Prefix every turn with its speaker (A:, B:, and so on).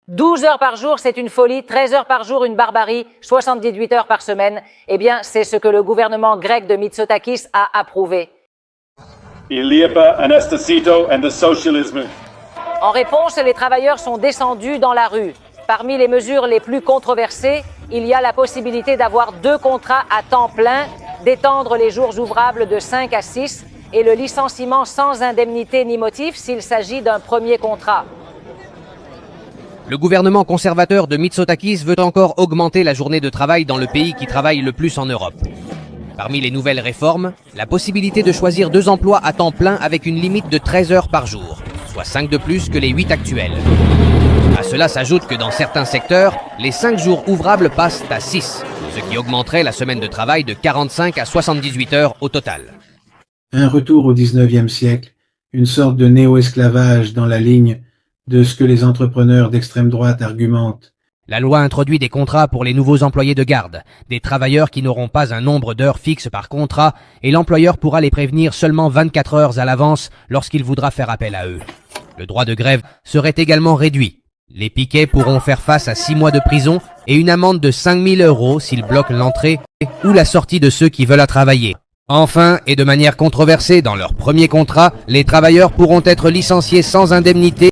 A: 12 heures par jour, c'est une folie, 13 heures par jour, une barbarie, 78 heures par semaine. Eh bien, c'est ce que le gouvernement grec de Mitsotakis a approuvé. En réponse, les travailleurs sont descendus dans la rue. Parmi les mesures les plus controversées, il y a la possibilité d'avoir 2 contrats à temps plein, d'étendre les jours ouvrables de 5 à 6 et le licenciement sans indemnité ni motif s'il s'agit d'un premier contrat.
B: Le gouvernement conservateur de Mitsotakis veut encore augmenter la journée de travail dans le pays qui travaille le plus en Europe. Parmi les nouvelles réformes, la possibilité de choisir 2 emplois à temps plein avec une limite de 13 heures par jour, soit 5 de plus que les 8 actuels. À cela s'ajoute que dans certains secteurs, les 5 jours ouvrables passent à 6, ce qui augmenterait la semaine de travail de 45 à 78 heures au total.
C: Un retour au XIXe siècle, une sorte de néo-esclavage dans la ligne de ce que les entrepreneurs d'extrême droite argumentent.
B: La loi introduit des contrats pour les nouveaux employés de garde, des travailleurs qui n'auront pas un nombre d'heures fixes par contrat et l'employeur pourra les prévenir seulement 24 heures à l'avance lorsqu'il voudra faire appel à eux. Le droit de grève serait également réduit. Les piquets pourront faire face à 6 mois de prison et une amende de 5 000 € s'ils bloquent l'entrée ou la sortie de ceux qui veulent à travailler. Enfin, et de manière controversée dans leur premier contrat, les travailleurs pourront être licenciés sans indemnité